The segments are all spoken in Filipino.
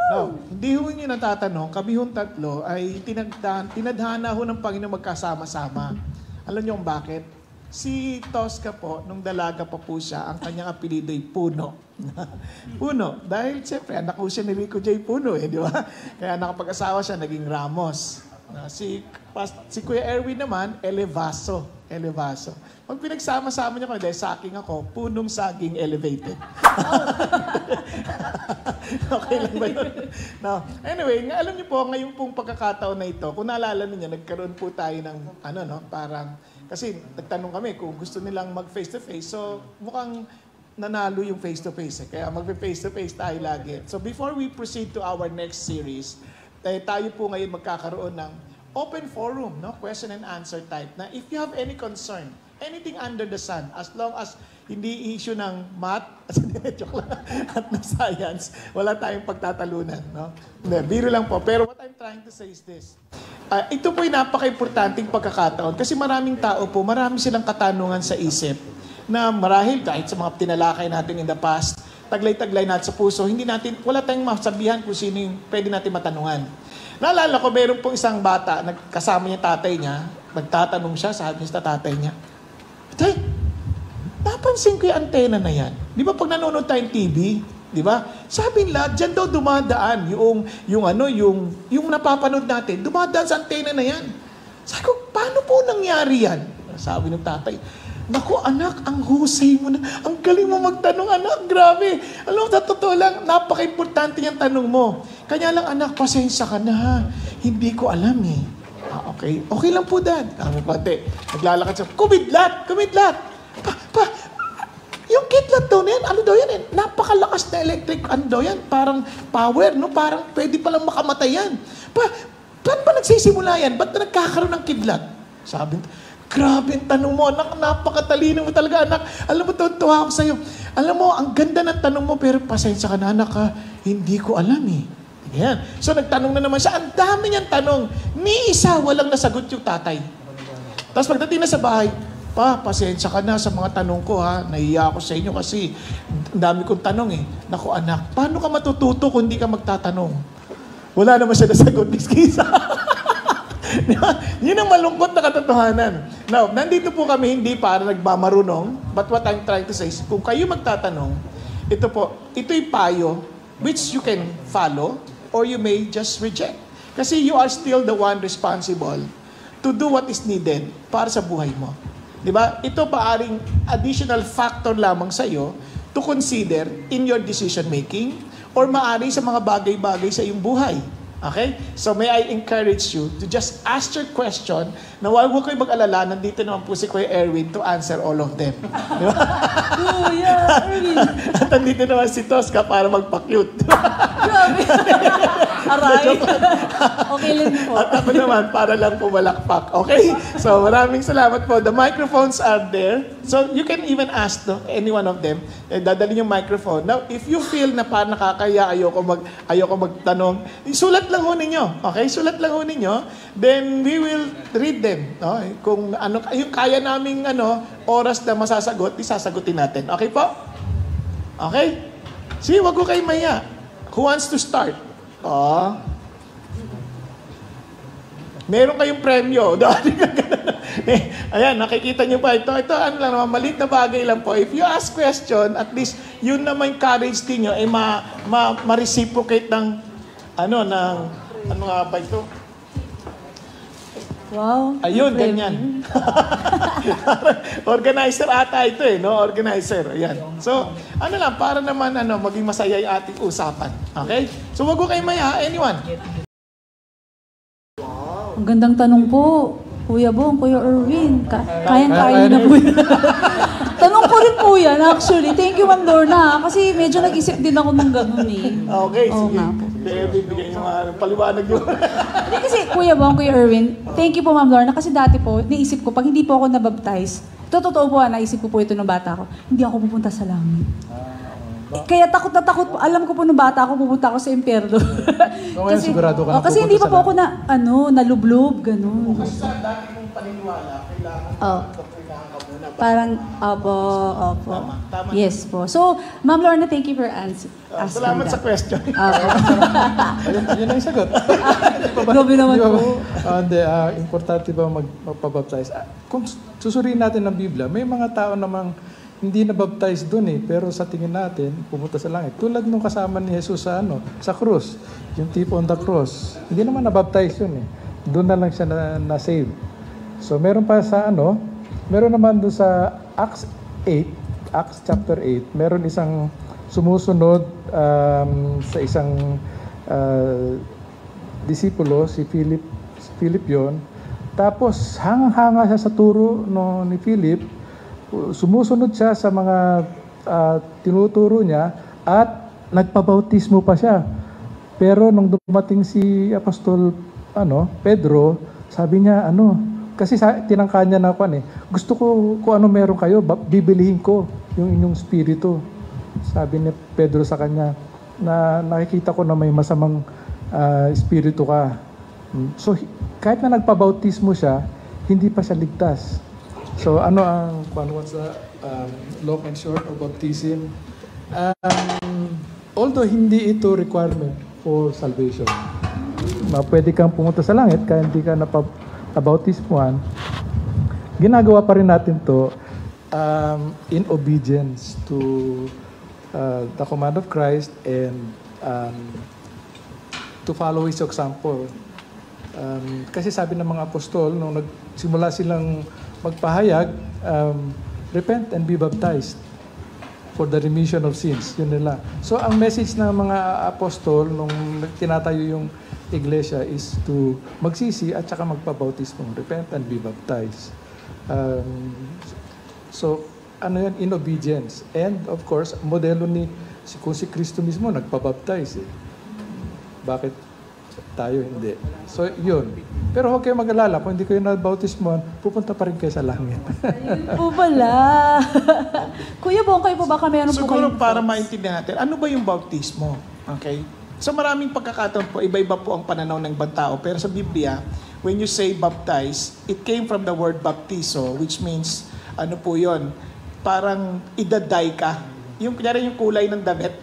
No, hindi ho niyo natatanong, kami hong tatlo ay tinadhana ho ng Panginoon magkasama-sama. Alam niyo kung bakit? Si Tosca po, nung dalaga pa po siya, ang kanyang apelido ay Puno. Puno. Dahil siyempre, anak ko siya ni Rico J. Puno, di ba? Kaya nakapag-asawa siya, naging Ramos. Si Kuya Erwin naman, Elevaso. Elevaso. Pag pinagsama-sama niya ko, dahil saging ako, punong saging elevated. Okay lang ba yun? No. Anyway, alam niyo po, ngayon pong pagkakataon na ito, kung naalala niyo, nagkaroon po tayo ng, parang, kasi nagtanong kami kung gusto nilang mag face-to-face. So, mukhang nanalo yung face-to-face. Kaya mag-face-to-face tayo lagi. So, before we proceed to our next series, tayo po ngayon magkakaroon ng open forum, question and answer type, na if you have any concern, anything under the sun, as long as hindi issue ng math, joke lang, at ng science, wala tayong pagtatalunan. Hindi, biro lang po. Pero what I'm trying to say is this. Ito po ay napaka-importanting pagkakataon kasi maraming tao po, marami silang katanungan sa isip na marahil kahit sa mga tinalakay natin in the past, taglay-taglay natin sa puso, wala tayong masabihan kung sino yung pwede natin matanungan. Naalala ko, meron pong isang bata, kasama niya tatay niya, nagtatanong siya, sabi niya sa tatay niya, "Tay, napansin ko yung antena na yan. Di ba pag nanonood tayong TV, di ba? Sabi nila, dyan daw dumadaan yung napapanood natin, dumadaan sa antena na yan." Sabi ko, paano po nangyari yan? Sabi ng tatay, "Naku anak, ang husay mo na. Ang galing mo magtanong anak, grabe. Alam mo, sa totoo lang, napaka-importante yung tanong mo. Kanya lang anak, pasensya ka na ha. Hindi ko alam eh." Okay. Okay lang po dad. Naglalakad siya, kumidlat. Pa, yung kidlat daw na yan, ano daw yan eh? Napakalakas na electric, ano daw yan? Parang power, no? Parang pwede palang makamatay yan. Paano ba nagsisimula yan? Ba't na nagkakaroon ng kidlat? Sabi, grabe ang tanong mo, anak, napakatalino mo talaga, anak. Alam mo, tuwa ako sa'yo. Alam mo, ang ganda ng tanong mo, pero pasensya ka na, anak, ha? Hindi ko alam, eh. Yan. So, nagtanong na naman siya. Ang dami niyang tanong. Ni isa, walang nasagot yung tatay. Tapos, pagdating na sa bahay, "Pa, pasensya ka na sa mga tanong ko, ha? Nahiya ako sa inyo kasi ang dami kong tanong, eh." Naku, anak, paano ka matututo kung hindi ka magtatanong? Wala naman siya nasagot, miskisa. Yun ang malungkot na katotohanan. Now, nandito po kami hindi para nagmamarunong, but what I'm trying to say is, kung kayo magtatanong, ito'y payo which you can follow or you may just reject. Kasi you are still the one responsible to do what is needed para sa buhay mo. Di ba? Ito paaring additional factor lamang sa iyo to consider in your decision making or maaari sa mga bagay-bagay sa iyong buhay. Okay? So may I encourage you to just ask your question na huwag kayo mag-alala, nandito naman po si Kuya Erwin to answer all of them. Di ba? Kuya Erwin! At nandito naman si Tosca para magpa-cute. Grabe! Aray! Okay lang po. At ako naman para lang pumalakpak. Okay? So maraming salamat po. The microphones are there. So you can even ask any one of them. Dadalhin yung microphone. Now, if you feel na parang nakakaya, ayoko magtanong, sulat lang ho ninyo. Okay? Sulat lang ho ninyo. Then we will read them. No? Kung yung kaya naming oras na masasagot, isasagutin natin. Okay po? Okay? Sige, wag ko kayo maya. Who wants to start? Meron kayong premyo. Ayan, nakikita nyo pa ito. Ito, lang naman, maliit na bagay lang po. If you ask question, at least yun naman courage din nyo, ma-reciprocate ng, ano nga ba ito? Wow. Ayun, ganyan. Organizer ata ito no? Organizer. Ayan. So, para naman, maging masaya yung ating usapan. Okay? So, wag ko kayo maya. Anyone? Ang gandang tanong po. Kuya Bong, Kuya Erwin. Kayang-kaya na po yan. Tanong ko rin po yan, actually. Thank you, Ma'am Lorna. Kasi medyo nag-isip din ako ng ganun eh. Okay, sige. Bibigyan yung paliwanag yun. Hindi kasi, Kuya Bong, Kuya Erwin, thank you po, Ma'am Lorna. Kasi dati po, naisip ko, pag hindi po ako nabaptize, totoo po, naisip ko po ito ng bata ko, hindi ako pupunta sa langit. Kaya takot na takot, alam ko po nung bata ako, pupunta ako sa impyerno. Kasi sigurado ka na kasi hindi pa po ako nalublob, gano'n. Kasi sa dati mong paniniwala, kailangan ka muna Parang, opo. Tama. Yes po. So, Ma'am Lorna, thank you for asking Salamat that. sa question. Opo. Yun ang sagot. Grabe naman Di ba, po. Hindi, importante ba magpabaptize? Kung susuriin natin ng Biblia, may mga tao namang hindi na-baptize doon pero sa tingin natin, pumunta sa langit. Tulad nung kasama ni Jesus sa krus, yung thief on the cross. Hindi naman na-baptize yun Doon na lang siya na-save. So meron pa sa meron naman doon sa Acts chapter 8, meron isang sumusunod sa isang disipulo, si Philip yon. Tapos hanga siya sa turo ni Philip, sumusunod siya sa mga tinuturo niya at nagpabautismo pa siya. Pero nung dumating si Apostol Pedro, sabi niya kasi tinangka niya na gusto ko kung ano meron kayo, bibilihin ko yung inyong spirito. Sabi ni Pedro sa kanya, na nakikita ko na may masamang spirito ka. So kahit na nagpabautismo siya, hindi pa siya ligtas. So what's the long and short of baptism? Although hindi ito requirement for salvation. Pwede kang pumunta sa langit kaya hindi ka nabautismuhan. Ginagawa pa rin natin to in obedience to the command of Christ and to follow His example. Kasi sabi ng mga apostol, nung nagsimula silang magpahayag, repent and be baptized for the remission of sins. Yun nila. So, ang message ng mga apostol nung tinatayo yung iglesia is to magsisi at saka magpabautismo. Repent and be baptized. So, yan? In obedience. And, of course, modelo kung si Kristo mismo nagpabaptize. Bakit tayo hindi? So, yun. Pero huwag kayo mag-alala, kung hindi kayo nabautismoan, pupunta pa rin kayo sa langit. Ayun po pala. Kuya Bong, kayo po baka meron po Siguro kayong para thoughts? maintindihan natin, ano ba yung bautismo? Okay? So maraming pagkakataon po, iba-iba po ang pananaw ng ibang tao. Pero sa Biblia, when you say baptize, it came from the word baptizo, which means, parang idaday ka. Kunyari yung kulay ng damit,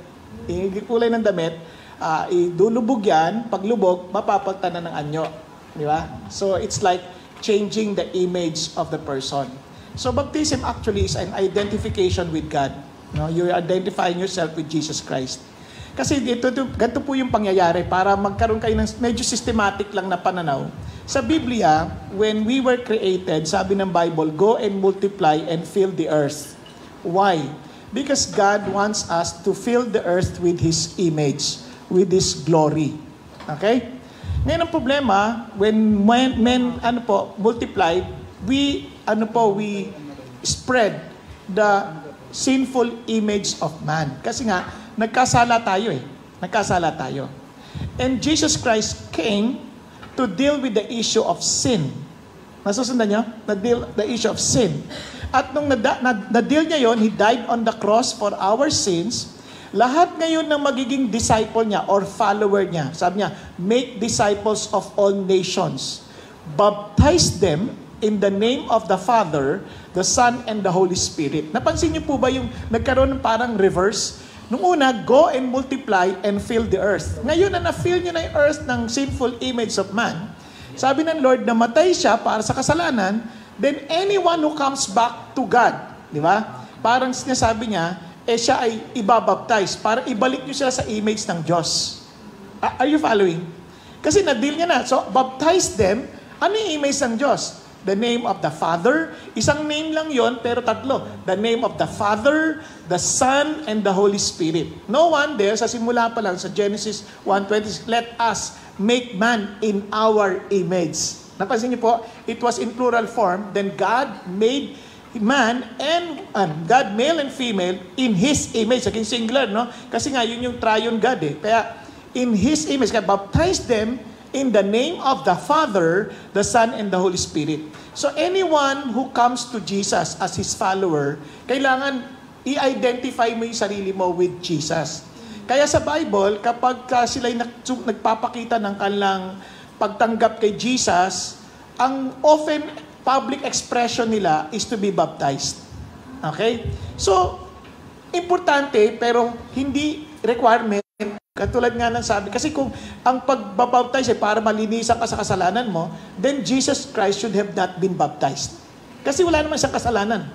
idulubog yan, paglubog, mapapagta na ng anyo. Di ba? So it's like changing the image of the person. So baptism actually is an identification with God. You're identifying yourself with Jesus Christ. Kasi ganito po yung pangyayari para magkaroon kayo ng medyo systematic lang na pananaw. Sa Biblia, when we were created, sabi ng Bible, go and multiply and fill the earth. Why? Because God wants us to fill the earth with His image, with His glory. Okay? Ngayon ang problema, when men multiplied, we spread the sinful image of man. Kasi nga, nagkasala tayo. And Jesus Christ came to deal with the issue of sin. Nasusundan niyo? The issue of sin. At nung na-deal niya yon, He died on the cross for our sins. Lahat ngayon ng magiging disciple niya or follower niya, sabi niya, make disciples of all nations. Baptize them in the name of the Father, the Son, and the Holy Spirit. Napansin niyo po ba yung nagkaroon ng parang reverse? Nung una, go and multiply and fill the earth. Ngayon na na-fill niyo na yung earth ng sinful image of man, sabi ng Lord, namatay siya para sa kasalanan, then anyone who comes back to God, di ba? Parang sinasabi niya, siya ay ibabaptize para ibalik niyo sila sa image ng Diyos. Are you following? Kasi na-deal niya na. So, baptize them. Ano yung image ng Diyos? The name of the Father. Isang name lang yon pero tatlo. The name of the Father, the Son, and the Holy Spirit. No wonder, sa simula pa lang, sa Genesis 1:20, let us make man in our image. Napansin niyo po, it was in plural form. Then God made man and God, male and female, in His image. Saging singular, no? Kasi nga, yun yung triune God Kaya, in His image, kaya baptize them in the name of the Father, the Son, and the Holy Spirit. So, anyone who comes to Jesus as His follower, kailangan i-identify mo yung sarili mo with Jesus. Kaya sa Bible, kapag sila'y nagpapakita ng kanilang pagtanggap kay Jesus, ang often public expression nila is to be baptized. Okay? So, importante pero hindi requirement. Katulad nga ng sabi, kasi kung ang pagbabaptize ay para malinisan ka sa kasalanan mo, then Jesus Christ should have not been baptized. Kasi wala naman siyang kasalanan.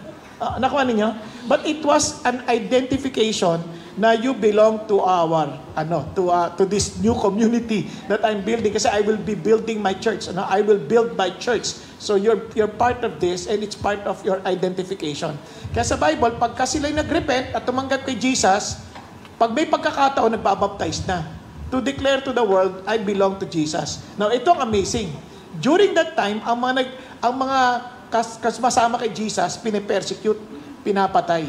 Nakuha ninyo? But it was an identification na you belong to our, to this new community that I'm building. Kasi I will be building my church. I will build my church. So you're part of this and it's part of your identification. Kaya sa Bible, pagka sila'y nag-repent at tumanggap kay Jesus, pag may pagkakataon, nagbabaptize na. To declare to the world, I belong to Jesus. Now, ito ang amazing. During that time, ang mga kasama kay Jesus, pinipersecute, pinapatay.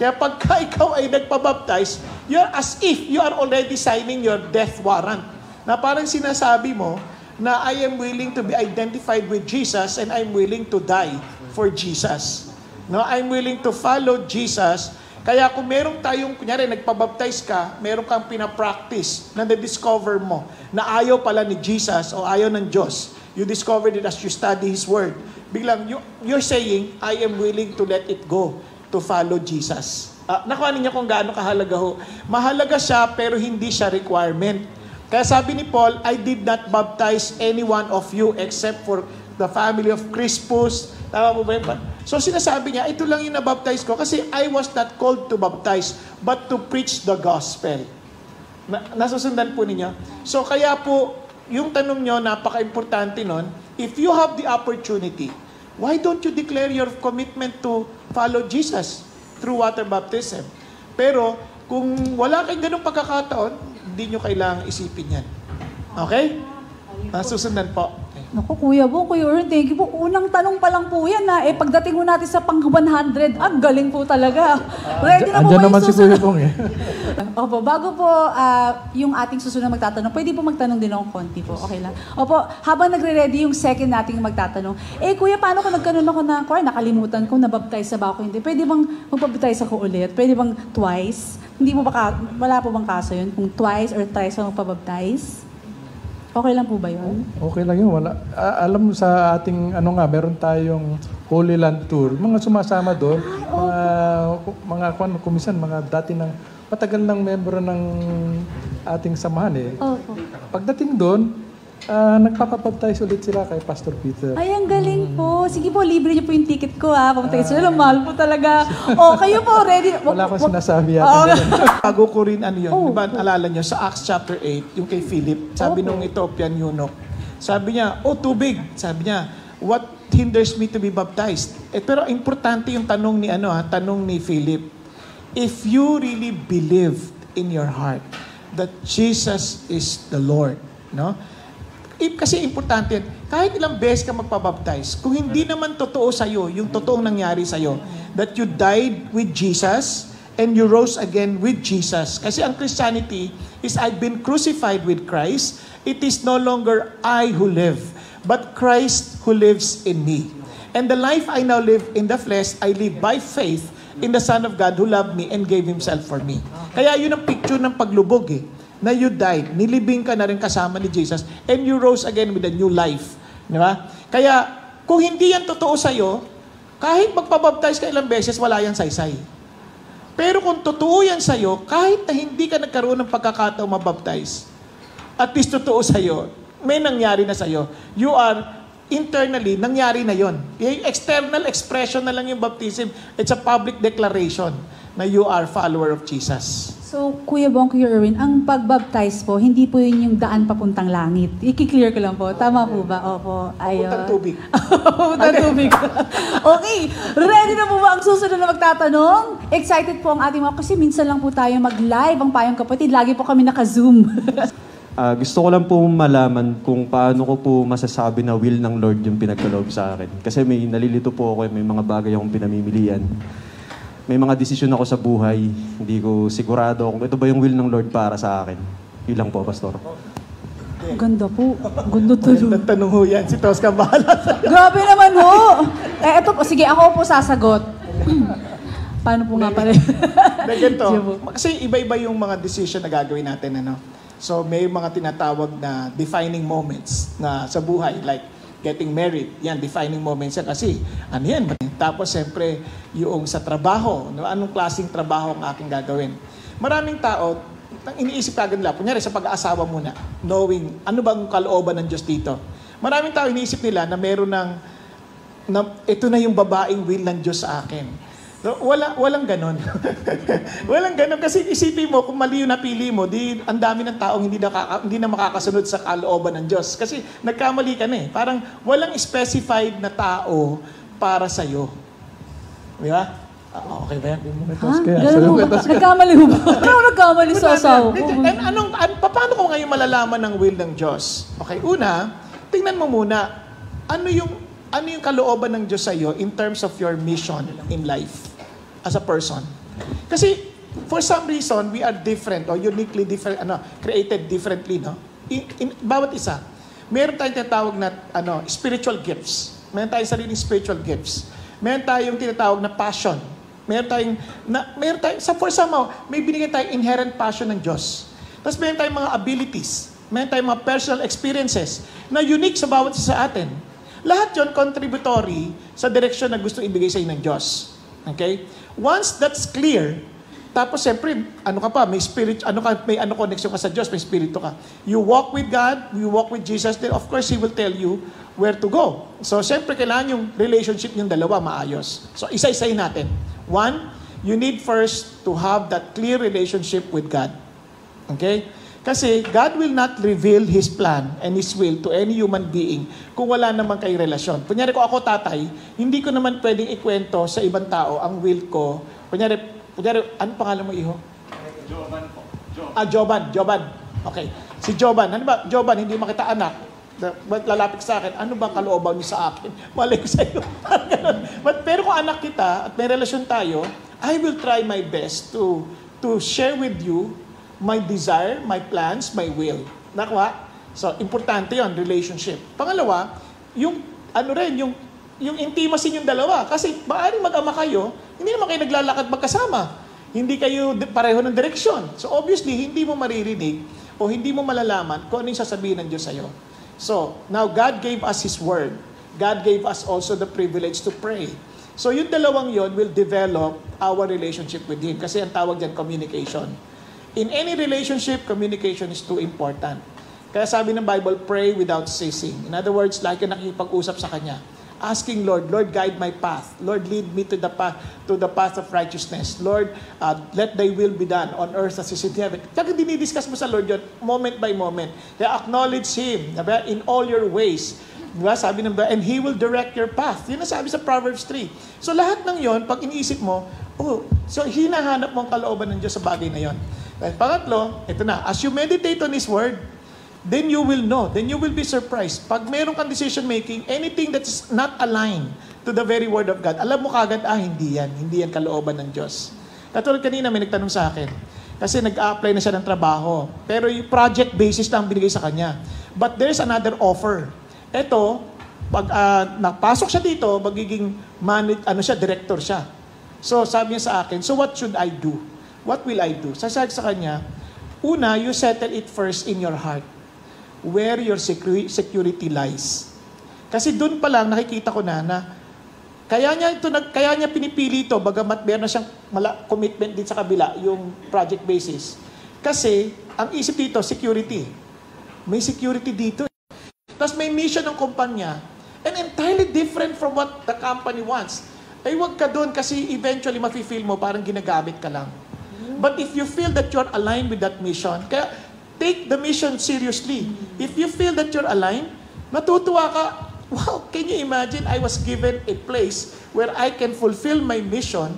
Kaya pagka ikaw ay nagpabaptize, you're as if you are already signing your death warrant. Na parang sinasabi mo na I am willing to be identified with Jesus and I'm willing to die for Jesus. No, I'm willing to follow Jesus. Kaya kung meron tayong, kunyari, nagpabaptize ka, meron kang pinapractice na na-discover mo na ayaw pala ni Jesus o ayaw ng Diyos. You discovered it as you study His Word. Biglang, you're saying, I am willing to let it go to follow Jesus. Nakuha niyo kung gaano kahalaga ho. Mahalaga siya, pero hindi siya requirement. Kaya sabi ni Paul, I did not baptize any one of you except for the family of Crispus. Tama mo ba yun? So sinasabi niya, ito lang yung nabaptize ko kasi I was not called to baptize, but to preach the gospel. Nasusundan po ninyo? So kaya po, yung tanong nyo, napaka-importante nun, if you have the opportunity, why don't you declare your commitment to follow Jesus through water baptism? Pero, kung wala kayong ganung pagkakataon, hindi nyo kailangang isipin yan. Okay? Susundan po. Naku, Kuya Bong, Kuya Erwin, thank you po. Unang tanong pa lang po yan na, pagdating mo natin sa pang 100, galing po talaga. Ready na po Andyan ba naman yung si susunod? Kuya Bong eh. Opo, bago po yung ating susunod magtatanong, pwede po magtanong din ako konti po, okay lang. Opo, habang nagre-ready yung second nating magtatanong, Kuya, paano kung nagkaroon ako ng, nakalimutan ko, nabaptize na ba ako? Hindi. Pwede bang magpabaptize ako ulit? Pwede bang twice? Hindi mo wala po bang kaso yun? Kung twice or thrice ako magpabaptize? Okay lang po ba yun? Okay lang yun. Wala. Alam mo sa ating, meron tayong Holy Land Tour. Mga sumasama doon, mga kumisan, mga dati ng, matagal ng membro ng ating samahan eh. Opo. Pagdating doon, nagpapabaptize ulit sila kay Pastor Peter. Ay, ang galing po. Sige po, libre niyo po yung ticket ko ha. Pabaptize sila, mahal po talaga. Kayo po, ready. Wala akong sinasabi yata. Bago ko rin yun. Oh. Diba, alala nyo, sa Acts chapter 8, yung kay Philip, sabi nung Ethiopian eunuch, sabi niya, tubig. Sabi niya, what hinders me to be baptized? Pero importante yung tanong ni Philip. If you really believed in your heart that Jesus is the Lord, no? Kasi importante yan. Kahit ilang beses ka magpabaptize, kung hindi naman totoo sa'yo, yung totoong nangyari sa'yo, that you died with Jesus and you rose again with Jesus. Kasi ang Christianity is I've been crucified with Christ. It is no longer I who live, but Christ who lives in me. And the life I now live in the flesh, I live by faith in the Son of God who loved me and gave Himself for me. Kaya yun ang picture ng paglubog na you died, nilibing ka na rin kasama ni Jesus, and you rose again with a new life. Di ba? Kaya, kung hindi yan totoo sa'yo, kahit magpabaptize ka ilang beses, wala yan saysay. Pero kung totoo yan sa'yo, kahit na hindi ka nagkaroon ng pagkakataong mabaptize, at least totoo sa'yo, may nangyari na sa'yo. You are internally, nangyari na yon. Yung external expression na lang yung baptism. It's a public declaration na you are follower of Jesus. So, Kuya Bong, Kuya Erwin, ang pagbaptize po, hindi po yun yung daan papuntang langit. I-clear ko lang po. Tama po ba? Opo. Papuntang tubig. Papuntang tubig. Okay. Ready na po ba ang susunod na magtatanong? Excited po ang ating mga, kasi minsan lang po tayo mag-live ang Payong Kapatid. Lagi po kami naka-zoom. Gusto ko lang po malaman kung paano ko po masasabi na will ng Lord yung pinagkaloob sa akin. Kasi may nalilito po ako, may mga bagay akong pinamimilian. May mga desisyon ako sa buhay, hindi ko sigurado kung ito ba yung will ng Lord para sa akin. Yun lang po, Pastor. Ganda po. Ganda tuloy. Tanong ho yan, si Tosca bahala sa'yo. Grabe naman ho. Eto po, sige, ako po sasagot. Paano po nga pala? Ganito, kasi iba-iba yung mga decision na gagawin natin, So, may mga tinatawag na defining moments na sa buhay. Like, getting married. Yan, defining moments yan. Kasi, ano yan? Tapos, siyempre, yung sa trabaho. No? Anong klaseng trabaho ang aking gagawin? Maraming tao, iniisip kagad nila, kunyari sa pag-aasawa muna, knowing ano bang kalooban ng Diyos dito. Maraming tao iniisip nila na meron ito na yung babaeng will ng Diyos sa akin. So, walang ganon. Walang ganon kasi isipin mo, kung mali yung napili mo, ang dami ng taong hindi na makakasunod sa kalooban ng Diyos. Kasi nagkamali ka na eh. Parang walang specified na tao para sa'yo. Di ba? Okay ba yan? Ganun mo ba? Nagkamali mo ba? Ano nagkamali sa asawa ko? Paano ko ngayon malalaman ng will ng Diyos? Okay, una, tingnan mo muna, ano yung kalooban ng Diyos sa iyo in terms of your mission in life as a person. Kasi for some reason, we are different or uniquely different, created differently, no? In bawat isa. Meron tayong tinatawag na spiritual gifts. Meron tayong sariling spiritual gifts. Meron tayong tinatawag na passion. Meron tayong for somehow, may binigay tayong inherent passion ng Diyos. Tapos meron tayong mga abilities. Meron tayong mga personal experiences na unique sa bawat isa sa atin. Lahat yon contributory sa direksyon na gusto ibigay sa inyo ng Diyos. Okay? Once that's clear, tapos siyempre, may connection ka sa Diyos, may spirito ka. You walk with God, you walk with Jesus, then of course, He will tell you where to go. So siyempre, kailangan yung relationship yung dalawa maayos. So isa-isayin natin. One, you need first to have that clear relationship with God. Okay? Kasi God will not reveal His plan and His will to any human being kung wala naman kayong relasyon. Kunyari ko ako tatay, hindi ko naman pwedeng ikwento sa ibang tao ang will ko. Kunyari, ano pangalan mo, iho? Joban po. Joban. Okay. Si Joban. Ano ba? Joban, hindi makita anak. Lalapit sa akin, ano ba kalooban niyo sa akin? Malay ko sa iyo. Pero kung anak kita at may relasyon tayo, I will try my best to share with you my desire, my plans, my will. Nakuha? So, importante yon, relationship. Pangalawa, yung intimacy yung dalawa. Kasi maaaring mag-ama kayo, hindi naman kayo naglalakad magkasama. Hindi kayo pareho ng direksyon. So, obviously, hindi mo maririnig o hindi mo malalaman kung ano yung sasabihin ng Diyos sa'yo. So, now God gave us His Word. God gave us also the privilege to pray. So, yung dalawang yon will develop our relationship with Him. Kasi ang tawag dyan, communication. In any relationship, communication is too important. Kaya sabi ng Bible, pray without ceasing. In other words, like yung nakikipag-usap sa Kanya. Asking Lord, guide my path. Lord, lead me to the path of righteousness. Lord, let Thy will be done on earth as it is in heaven. Kaya dinidiscuss mo sa Lord yun, moment by moment. Kaya acknowledge Him in all your ways. Diba? Sabi ng and He will direct your path. Yun ang sabi sa Proverbs 3. So lahat ng yon, pag iniisip mo, so hinahanap mo ang kalooban ng Diyos sa bagay na yon. At pangatlo, ito na, as you meditate on His Word, then you will know, then you will be surprised. Pag meron kang decision making, anything that's not aligned to the very Word of God, alam mo kagad, hindi yan kalooban ng Diyos. Katulad kanina, may nagtanong sa akin, kasi nag-a-apply na siya ng trabaho, pero yung project basis lang binigay sa kanya. But there's another offer. Ito, pag napasok siya dito, magiging director siya. So sabi niya sa akin, so what should I do? What will I do? Sasabi sa kanya, una, you settle it first in your heart. Where your security lies. Kasi doon pa lang nakikita ko na kaya niya pinipili ito bagamat meron na siyang commitment din sa kabila yung project basis. Kasi ang isip dito security. May security dito. Tapos may mission ng kumpanya and entirely different from what the company wants. Ay wag ka doon kasi eventually mafe-feel mo parang ginagamit ka lang. But if you feel that you're aligned with that mission, kaya take the mission seriously. If you feel that you're aligned, matutuwa ka. Wow, can you imagine I was given a place where I can fulfill my mission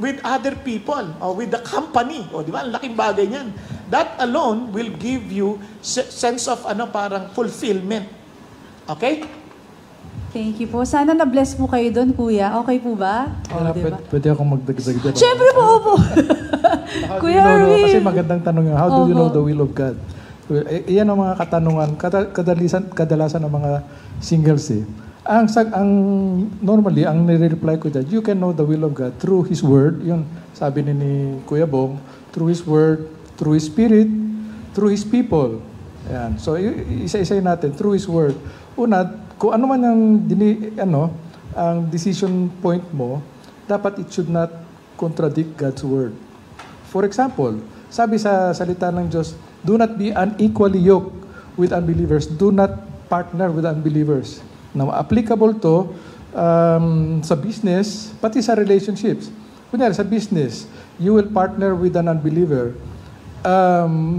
with other people or with the company. O, di ba? Ang laking bagay niyan. That alone will give you sense of parang fulfillment. Okay? Thank you po. Sana na-bless po kayo doon, Kuya. Okay po ba? Diba? Pwede akong magdagdag dito. Siyempre po, opo. Kuya Erwin. Kasi magandang tanong yun. How do you know the will of God? Iyan ang mga katanungan, kadalasan ng mga singles eh. Normally, ang nire-reply ko dyan, you can know the will of God through His Word. Yun, sabi ni Kuya Bong, through His Word, through His Spirit, through His people. Ayan. So, isa-isay natin, through His Word. Una, kung ano man ang decision point mo, dapat it should not contradict God's word. For example, sabi sa salita ng Diyos, do not be unequally yoked with unbelievers. Do not partner with unbelievers. Now, applicable to sa business, pati sa relationships. Kunyari, sa business, you will partner with an unbeliever.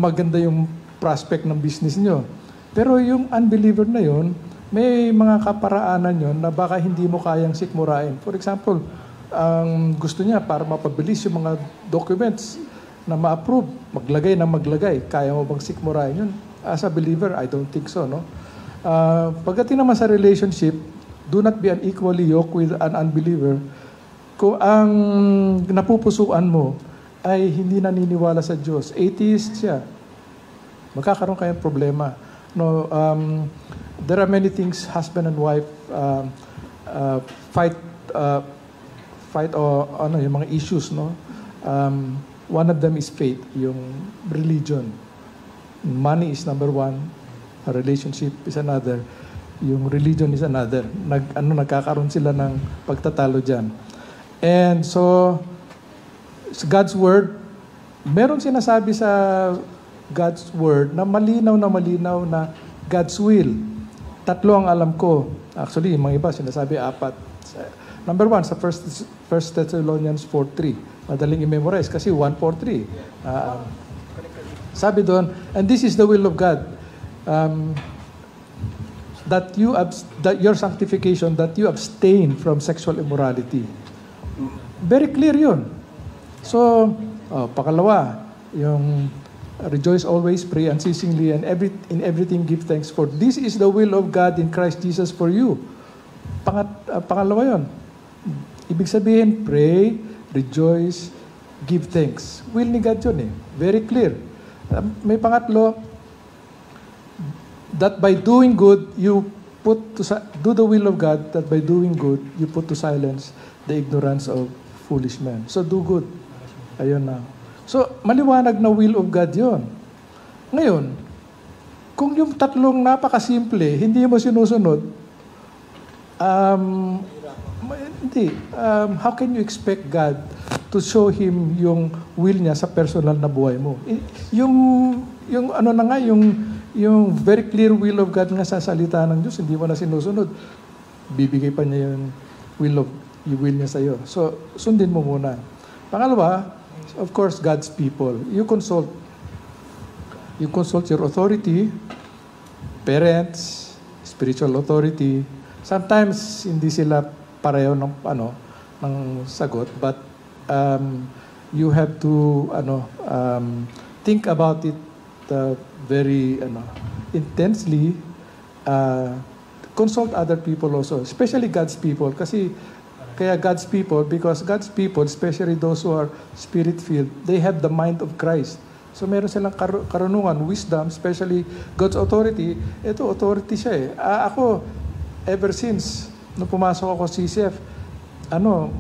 Maganda yung prospect ng business nyo. Pero yung unbeliever na yun, may mga kaparaanan yun na baka hindi mo kayang sikmurain. For example, ang gusto niya para mapabilis yung mga documents na ma-approve, maglagay. Kaya mo bang sikmurain yun? As a believer, I don't think so, no? Pagdating naman sa relationship, do not be unequally yoked with an unbeliever. Kung ang napupusuan mo ay hindi naniniwala sa Diyos, atheist siya, magkakaroon kayong problema. No, there are many things husband and wife fight yung mga issues, no? One of them is faith, yung religion. Money is number one, a relationship is another, yung religion is another. Nagkakaroon sila ng pagtatalo diyan. And so sa God's word, meron sinasabi sa God's word na malinaw na God's will. 3 ang alam ko. Actually, yung mga iba sinasabi 4. Number 1 sa 1 Thessalonians 4:3. Madaling i-memorize kasi 1:4:3. Sabi doon, and this is the will of God, that your sanctification, that you abstain from sexual immorality. Very clear yun. So, pakalawa, yung rejoice always, pray unceasingly, and in everything give thanks, for this is the will of God in Christ Jesus for you. Pangalawa yun. Ibig sabihin, pray, rejoice, give thanks. Will ni God yun eh. Very clear. May pangatlo, that by doing good, do the will of God, that by doing good, you put to silence the ignorance of foolish men. So do good. Ayun na. So, maliwanag na will of God yon. Ngayon, kung yung tatlong napakasimple, hindi mo sinusunod, hindi. How can you expect God to show Him yung will niya sa personal na buhay mo? Yung ano na nga, yung very clear will of God nga sa salita ng Diyos, hindi mo na sinusunod. Bibigay pa niya yung will niya sa'yo. So, sundin mo muna. Pangalawa, of course, God's people. You consult your authority, parents, spiritual authority. Sometimes hindi sila pareho ng sagot, but you have to think about it very intensely. Consult other people also, especially God's people, kasi kaya God's people, because God's people, especially those who are spirit-filled, they have the mind of Christ. So meron silang karunungan, wisdom, especially God's authority. Ito, authority siya eh. Ako, ever since, nung pumasok ako sa CCF,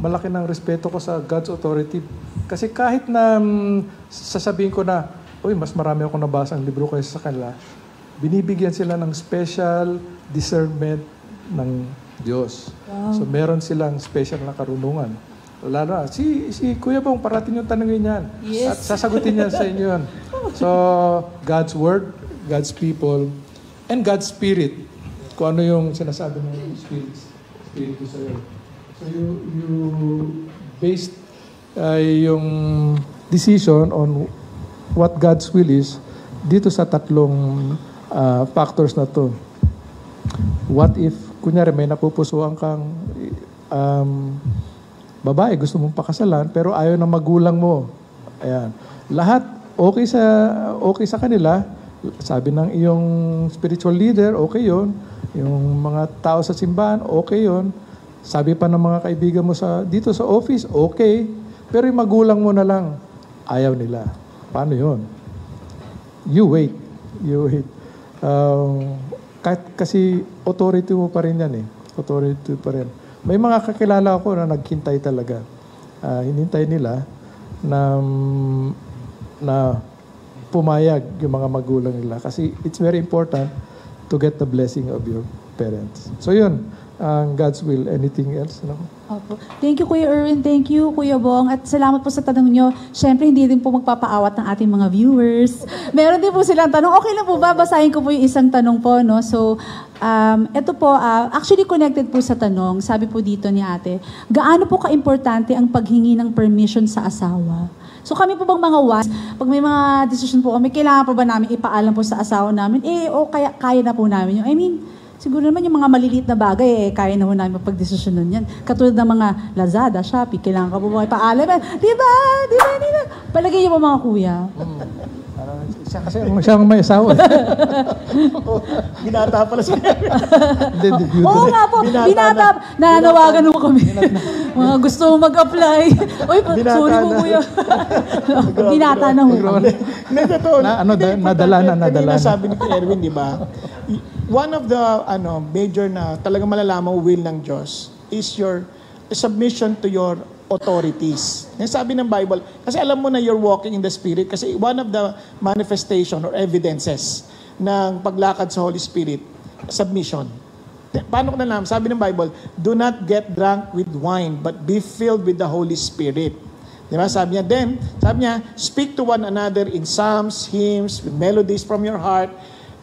malaki ng respeto ko sa God's authority. Kasi kahit na sasabihin ko na, mas marami akong nabasang libro kaysa sa kanila, binibigyan sila ng special discernment ng Diyos. Wow. So, meron silang special na karunungan. Lalo na, si Kuya Bong, parating yung tanongin yan. Yes. At sasagutin niya sa inyo yan. So, God's Word, God's people, and God's Spirit. Kung ano yung sinasabi ng Spirit ko sa'yo. So, you based yung decision on what God's will is dito sa tatlong factors na to. What if, kunyari may napupusuan kang babae, gusto mong pakasalan, pero ayaw ng magulang mo. Ayan. Lahat okay sa kanila. Sabi ng iyong spiritual leader, okay yon. Yung mga tao sa simbahan, okay yon. Sabi pa ng mga kaibigan mo dito sa office, okay. Pero yung magulang mo na lang, ayaw nila. Paano yon? You wait. Kasi authority mo pa rin yan eh. Authority pa rin. May mga kakilala ko na naghintay talaga. Hinintay nila na pumayag yung mga magulang nila. Kasi it's very important to get the blessing of your parents. So yun, God's will. Anything else? No? Opo. Thank you, Kuya Erwin. Thank you, Kuya Bong. At salamat po sa tanong nyo. Siyempre, hindi din po magpapaawat ng ating mga viewers. Meron din po silang tanong. Okay lang po ba? Basahin ko po yung isang tanong po. No? So, ito po, actually connected po sa tanong. Sabi po dito ni ate, gaano po ka-importante ang paghingi ng permission sa asawa? So kami po bang mga wives, pag may mga decision po kami, kailangan po ba namin ipaalam po sa asawa namin? Kaya na po namin yun. I mean, siguro naman yung mga maliliit na bagay, kaya na po namin mapag-desisyonan yan. Katulad ng mga Lazada, Shopee, kailangan ka po mga ipaalam. Di ba? Palagay niyo po mga kuya. Siya ang may asawa. Binata pala siya. Oo nga po, binata. Nananawagan mo kami. Mga gusto mag-apply. Uy, sorry po kuya. Binata na ho. Nadala na. Kanina sabi ni Erwin, di ba? One of the major na talagang malalaman will ng Diyos is your submission to your authorities. Yung sabi ng Bible, kasi alam mo na you're walking in the Spirit kasi one of the manifestation or evidences ng paglakad sa Holy Spirit, submission. Paano ko nalaman? Sabi ng Bible, do not get drunk with wine, but be filled with the Holy Spirit. Diba? Sabi niya, speak to one another in psalms, hymns, with melodies from your heart.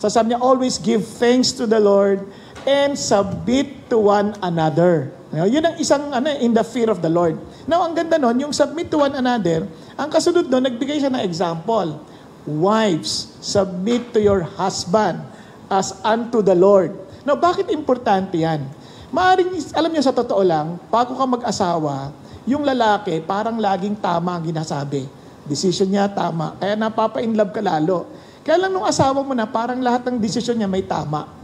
So sabi niya, always give thanks to the Lord and submit to one another. Yun ang isang in the fear of the Lord. Now, ang ganda nun, yung submit to one another, ang kasunod nun, nagbigay siya ng example. Wives, submit to your husband as unto the Lord. Now, bakit importante yan? Maaring, alam niyo sa totoo lang, bago ka mag-asawa, yung lalaki, parang laging tama ang ginasabi. Decision niya, tama. Kaya napapa-inlove ka lalo. Kaya lang nung asawa mo na, parang lahat ng decision niya may tama.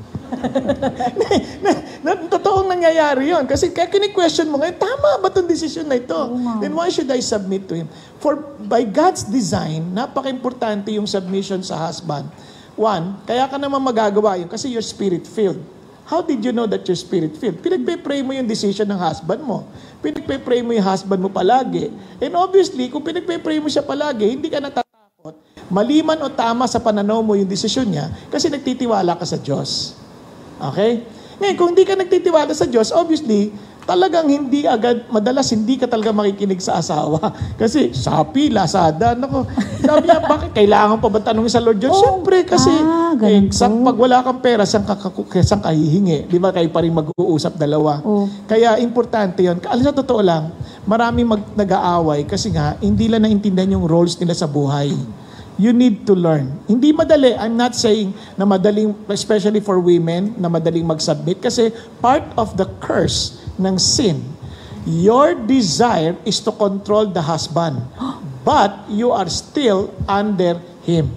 Totoong nangyayari yun. Kasi kaya kini-question mo ngayon, tama ba itong decision na ito? Then why should I submit to him? For by God's design, napaka-importante yung submission sa husband. One, kaya ka naman magagawa yun kasi you're spirit-filled. How did you know that you're spirit-filled? Pinagpe-pray mo yung decision ng husband mo. Pinagpe-pray mo yung husband mo palagi. And obviously, kung pinagpe-pray mo siya palagi, hindi ka natatakot. Maliman o tama sa pananaw mo yung desisyon niya kasi nagtitiwala ka sa Diyos. Okay? Ngayon, kung hindi ka nagtitiwala sa Diyos, obviously, talagang madalas hindi ka talaga makikinig sa asawa. Kasi, Shopee, Lazada, sabi niya, bakit kailangan pa ba tanongin sa Lord Diyos? Siyempre, kasi, pag wala kang pera, siyang kahihingi. Di ba, kayo pa rin mag-uusap dalawa. Kaya, importante yun. Sa totoo lang, maraming nag-aaway kasi nga, hindi lang naintindihan yung roles nila sa buhay. You need to learn. Hindi madali. I'm not saying na madaling, especially for women, na madaling mag-submit. Kasi part of the curse ng sin, your desire is to control the husband. But you are still under him.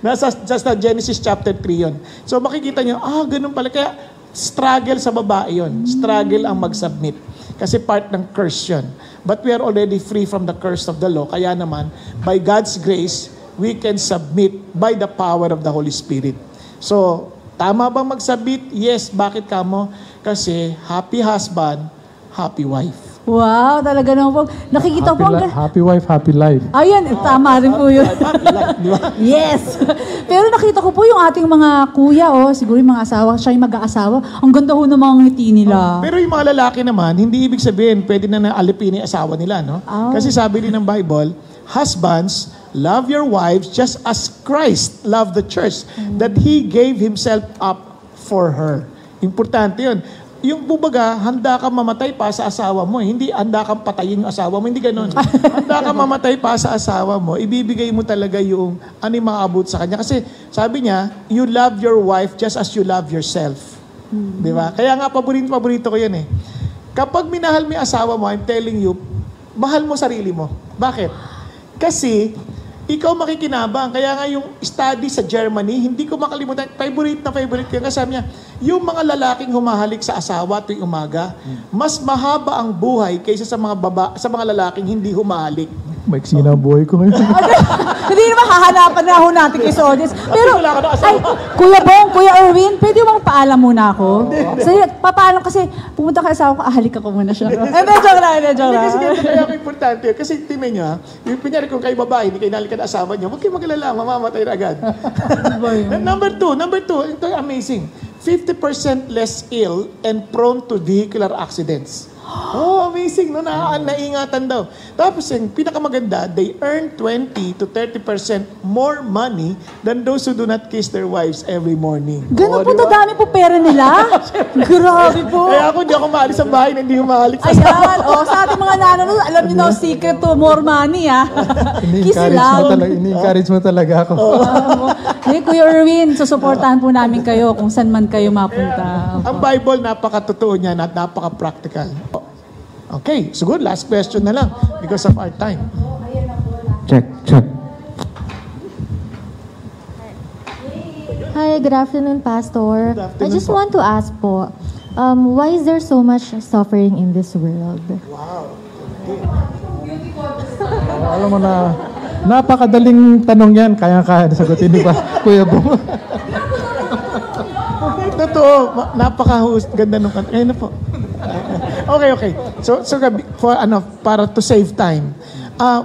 Nasa Genesis chapter 3 yun. So makikita nyo, ganun pala. Kaya struggle sa babae yun. Struggle ang mag-submit. Kasi part ng curse yun. But we are already free from the curse of the law. Kaya naman, by God's grace, we can submit by the power of the Holy Spirit. So, tama bang mag-submit? Yes. Bakit kamo? Kasi happy husband, happy wife. Wow, talaga naman po. Nakikita po. Happy wife, happy life. Ayun, tama rin po yun. Happy life, di ba? Yes. Pero nakita ko po yung ating mga kuya, siguro yung mga asawa, siya yung mag-aasawa. Ang ganda ho ng mga ngiti nila. Pero yung mga lalaki naman, hindi ibig sabihin, pwede na alipin yung asawa nila, no? Kasi sabi din ng Bible, husbands, love your wives just as Christ loved the church, that He gave Himself up for her. Importante yun. Yung bubaga, handa kang mamatay pa sa asawa mo. Hindi handa kang patayin yung asawa mo. Hindi ganun. Handa kang mamatay pa sa asawa mo. Ibibigay mo talaga yung yung maabot sa kanya. Kasi sabi niya, you love your wife just as you love yourself. Di ba? Kaya nga, paborito ko yun eh. Kapag minahal mo yung asawa mo, I'm telling you, mahal mo sarili mo. Bakit? Kasi, ikaw makikinabang. Kaya nga yung study sa Germany, hindi ko makalimutan, favorite ko. Kasi sabi niya, yung mga lalaking humahalik sa asawa tuwing umaga, mas mahaba ang buhay kaysa sa mga lalaking hindi humahalik. Maiksi na ang buhay ko ngayon. Hindi naman hahanapan na ako natin kay audience. Pero, Kuya Bong, Kuya Erwin, pwede bang paalam muna ako? Papaalam kasi, pumunta ka asawa ko, ahalik ako muna siya. Joke lang. Kasi kaya importante. Kasi tingnan nyo, yung pinyari kung kayo babae, hindi kayo nalikan asawa niyo, huwag kayo magalala, mamamatay na agad. Number two, ito amazing. 50% less ill and prone to vehicular accidents. Oh, amazing, no? Naingatan daw. Tapos, yung pinakamaganda, they earn 20 to 30% more money than those who do not kiss their wives every morning. Ganun po, diba? dadami po pera nila. Grabe po. Kaya ako, di ako maalis sa bahay na hindi humahalik sa Ayan, sa ating mga nanonood, alam niyo na, secret to more money, Kiss lang. Ini-encourage mo talaga ako. Hey, Kuya Erwin, susuportahan po namin kayo kung saan man kayo mapunta. Ang Bible, napaka-totoo niya at napaka-practical. Okay, so good. Last question na lang because of our time. Check. Hi, good afternoon, Pastor. Good afternoon I just po. want to ask po, why is there so much suffering in this world? Wow. Alam mo na, napakadaling tanong yan. Kaya-kaya sagutin di ba, Kuya Bong? Totoo. Napaka-ganda nung kanta. Ayun na po. Okay. So for para to save time.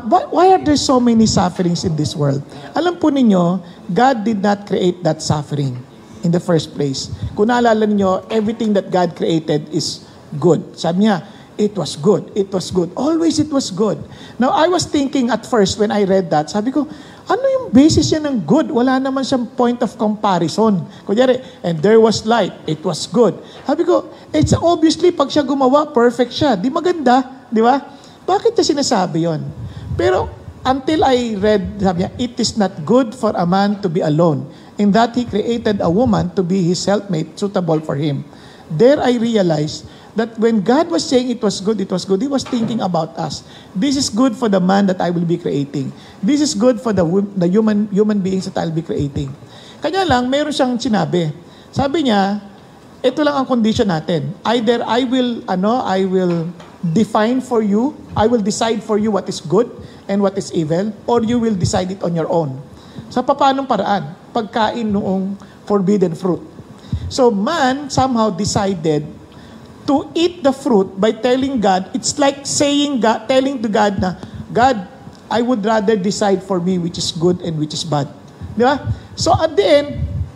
Why are there so many sufferings in this world? Alam po ninyo, God did not create that suffering in the first place. Kung naalala niyo, everything that God created is good. Sabi niya, it was good. It was good. Always it was good. Now, I was thinking at first when I read that, sabi ko, ano yung basis niya ng good? Wala naman siyang point of comparison. Kunyari, and there was light. It was good. Sabi ko, it's obviously, pag siya gumawa, perfect siya. Di maganda, di ba? Bakit niya sinasabi yon? Pero, until I read, sabi niya, it is not good for a man to be alone, in that he created a woman to be his helpmate, suitable for him. There I realized that when God was saying it was good, He was thinking about us. This is good for the man that I will be creating. This is good for the human beings that I'll be creating. Kanya lang, meron siyang sinabi. Sabi niya, ito lang ang condition natin. Either I will define for you, I will decide for you what is good and what is evil, or you will decide it on your own. Sa papanong paraan? Pagkain noong forbidden fruit. So man somehow decided to eat the fruit by telling God, it's like telling to God na, God, I would rather decide for me which is good and which is bad. Di ba? So at the end,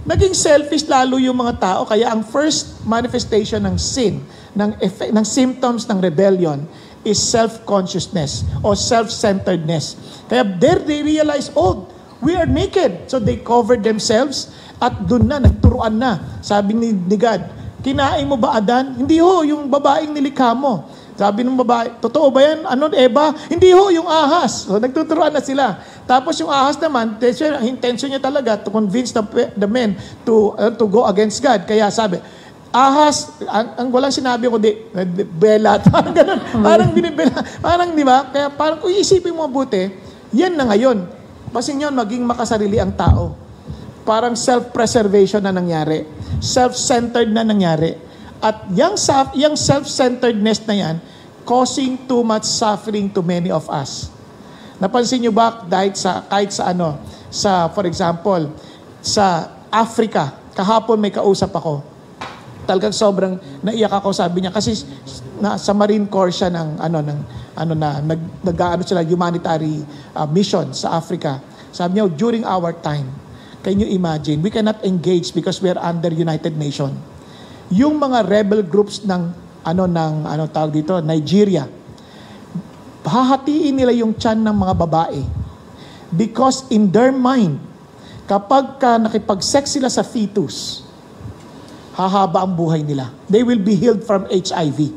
naging selfish lalo yung mga tao, kaya ang first manifestation ng sin, ng symptoms ng rebellion, is self-consciousness or self-centeredness. Kaya there they realize, oh, we are naked. So they covered themselves at dun na, nagturuan na. Sabi ni God, kinain mo ba Adan? Hindi ho, yung babaeng nilikha mo. Sabi ng babae, totoo ba yan? Eva? Hindi ho, yung ahas. So nagtuturuan na sila. Tapos yung ahas naman, intention niya talaga to convince the men to go against God. Kaya sabi, ahas, ang walang sinabi ko, bela, parang ganun. Parang binibela. Parang, di ba? Kaya parang kung iisipin mo mabuti, yan na ngayon. Kasi yun, maging makasarili ang tao. Parang self-preservation na nangyari. Self-centered na nangyari. At yung self-centeredness na yan, causing too much suffering to many of us. Napansin nyo ba for example, sa Africa, kahapon may kausap ako. Talagang sobrang naiyak ako, sabi niya, kasi sa Marine Corps siya sila humanitary mission sa Africa. Sabi niya, during our time, can you imagine? We cannot engage because we are under United Nations. Yung mga rebel groups ng tawag dito, Nigeria, hahatiin nila yung tiyan ng mga babae. Because in their mind, kapag nakipag-sex sila sa fetus, hahaba ang buhay nila. They will be healed from HIV.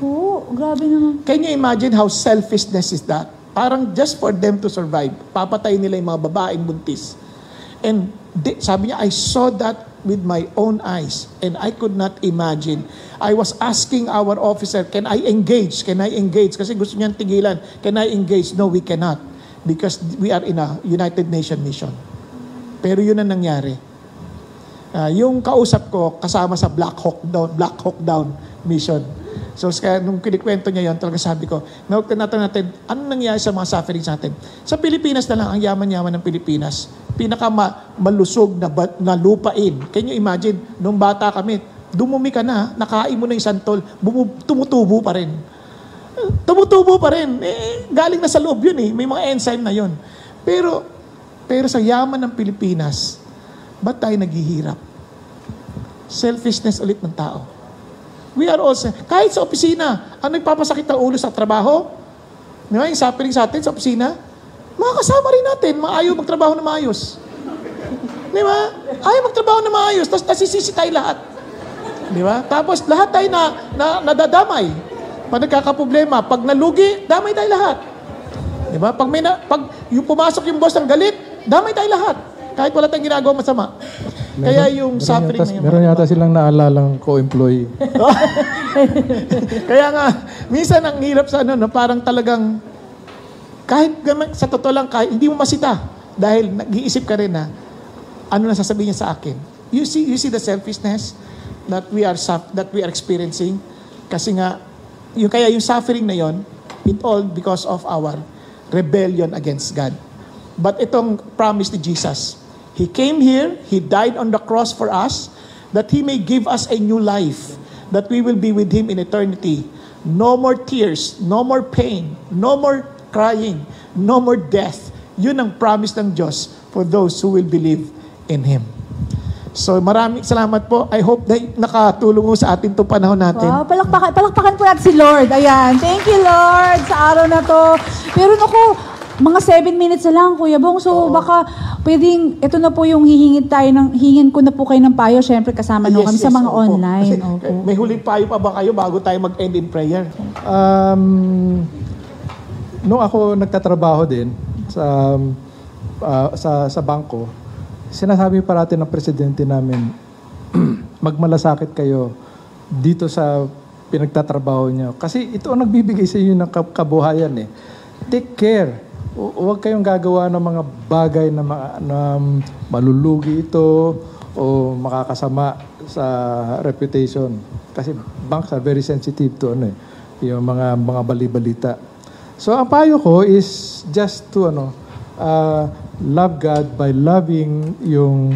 Oo, grabe naman. Can you imagine how selfishness is that? Parang just for them to survive, papatay nila yung mga babaeng buntis. And sabi niya, I saw that with my own eyes and I could not imagine. I was asking our officer, can I engage? Can I engage? Kasi gusto niyang tigilan. Can I engage? No, we cannot. Because we are in a United Nations mission. Pero yun ang nangyari. Yung kausap ko, kasama sa Black Hawk Down mission. So, kaya nung kinikwento niya yun, talaga sabi ko, natin, anong nangyari sa mga sufferings natin? Sa Pilipinas na lang, ang yaman-yaman ng Pilipinas, pinaka-malusog na lupain. Can you imagine, nung bata kami, dumumi ka na, nakain mo na isang tol, tumutubo pa rin. Tumutubo pa rin. Galing na sa loob yun eh. May mga enzyme na yun. Pero sa yaman ng Pilipinas, ba't tayo naghihirap? Selfishness ulit ng tao. We are also, kahit sa opisina, ang nagpapasakit ng ulo sa trabaho, di ba, yung suffering sa atin sa opisina, mga kasama rin natin, mga ayaw magtrabaho na maayos. Di ba? Ayaw magtrabaho na maayos, tapos nasisisi tayo lahat. Di ba? Tapos lahat tayo nadadamay. Pag nagkakaproblema, pag nalugi, damay tayo lahat. Di ba? Pag yung pumasok yung boss ng galit, damay tayo lahat. Kahit wala tayong ginagawa masama. Kaya yung suffering na yun. Meron yata silang naalalang co-employee. Kaya nga, minsan ang hirap sa ano, no, parang talagang, kahit sa totoo lang, kahit hindi mo masita. Dahil nag-iisip ka rin na, ano na sasabihin niya sa akin. You see the selfishness that we are experiencing. Kasi nga, kaya yung suffering na yon, it all because of our rebellion against God. But itong promise ni Jesus, He came here, He died on the cross for us, that He may give us a new life, that we will be with Him in eternity. No more tears, no more pain, no more crying, no more death. Yun ang promise ng Diyos for those who will believe in Him. So maraming salamat po. I hope na nakatulong mo sa atin itong panahon natin. Wow, palakpakan po natin si Lord. Ayan, thank you Lord sa araw na to. Pero naku, mga 7 minutes na lang, Kuya Bong. So baka pwedeng, ito na po yung hihingin ko na po kayo ng payo. Siyempre kasama nyo kami sa mga opo. online. Kasi, may huling payo pa ba kayo bago tayo mag-end in prayer? Nung ako nagtatrabaho din sa bangko, sinasabi parati ng presidente namin, magmalasakit kayo dito sa pinagtatrabaho niyo. Kasi ito ang nagbibigay sa inyo ng kabuhayan eh. Take care. Huwag kayong gagawa ng mga bagay na malulugi ito o makakasama sa reputation. Kasi banks are very sensitive to yung mga bali-balita. So ang payo ko is just to love God by loving yung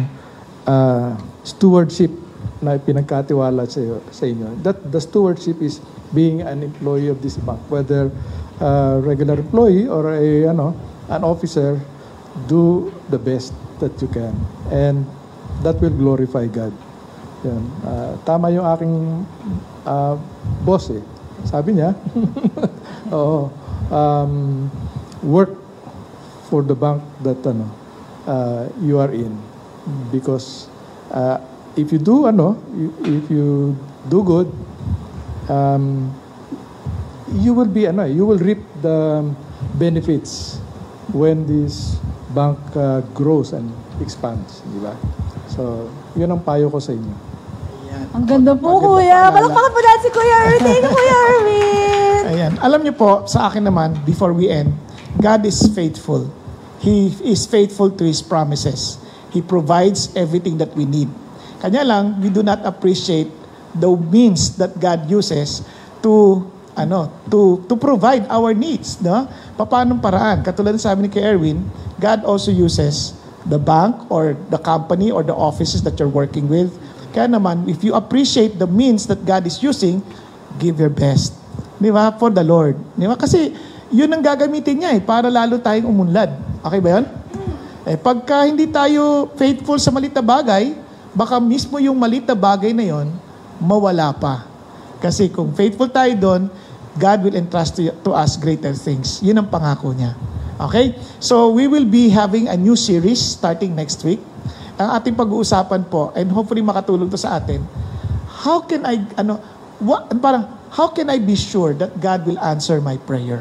stewardship na pinagkatiwala sa inyo. That the stewardship is being an employee of this bank, whether regular employee or an officer. Do the best that you can, and that will glorify God. Yan. Tama yung aking boss eh. Sabi niya, work for the bank that you are in, because if you do good, you will reap the benefits when this bank grows and expands, di ba? So, yun ang payo ko sa inyo. Ang ganda po, Kuya. Palakpakan po natin si Kuya Erwin. Thank you, Kuya Erwin. Ayan. Alam niyo po, sa akin naman, before we end, God is faithful. He is faithful to His promises. He provides everything that we need. Kanya lang, we do not appreciate the means that God uses to provide our needs, no? Paanong paraan? Katulad ng sabi ni Kuya Erwin, God also uses the bank or the company or the offices that you're working with. Kaya naman, if you appreciate the means that God is using, give your best. Di ba? For the Lord. Di ba? Kasi yun ang gagamitin niya para lalo tayong umunlad. Okay ba yun? Pagka hindi tayo faithful sa maliit na bagay, baka mismo yung maliit na bagay na yon mawala pa. Kasi kung faithful tayo doon, God will entrust to us greater things. Yun ang pangako niya. Okay? So, we will be having a new series starting next week. Ang ating pag-uusapan po, and hopefully makatulong to sa atin, how can I be sure that God will answer my prayer?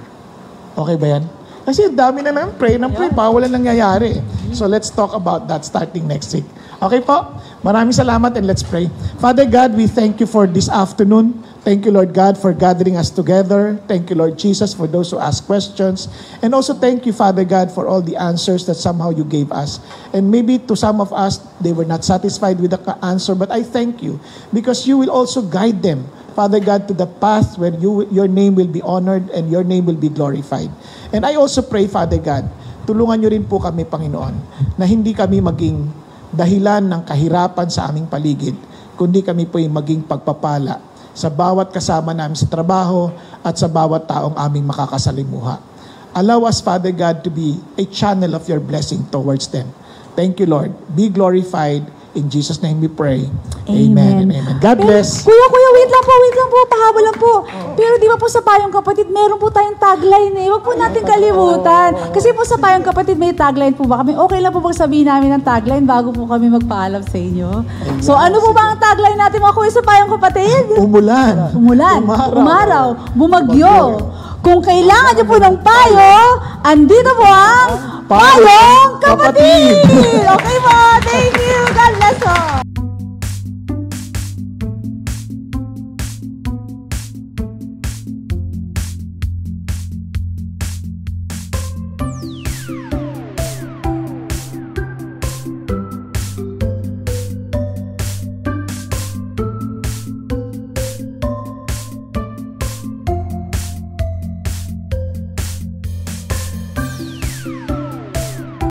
Okay ba yan? Kasi dami na lang pray, walang nangyayari. So, let's talk about that starting next week. Okay po? Maraming salamat and let's pray. Father God, we thank you for this afternoon. Thank you, Lord God, for gathering us together. Thank you, Lord Jesus, for those who ask questions. And also thank you, Father God, for all the answers that somehow you gave us. And maybe to some of us, they were not satisfied with the answer, but I thank you because you will also guide them, Father God, to the path where your name will be honored and your name will be glorified. And I also pray, Father God, tulungan nyo rin po kami, Panginoon, na hindi kami maging dahilan ng kahirapan sa aming paligid, kundi kami po yung maging pagpapala sa bawat kasama namin sa trabaho at sa bawat taong aming makakasalimuha. Allow us, Father God, to be a channel of your blessing towards them. Thank you, Lord. Be glorified In Jesus' name we pray. Amen and amen. God bless. Kuya, wait lang po, pahabol lang po. Pero di ba po sa Payong Kapatid, meron po tayong tagline eh. Huwag po natin kalimutan. Kasi po sa Payong Kapatid, may tagline po ba kami? Okay lang po bang sabihin namin ang tagline bago po kami magpaalam sa inyo? So ano po ba ang tagline natin mga kuya sa Payong Kapatid? Umulan. Umaraw, bumagyo. Kung kailangan niyo po ng payo, andito po ang Payong Kapatid! Okay po, thank you. God bless po.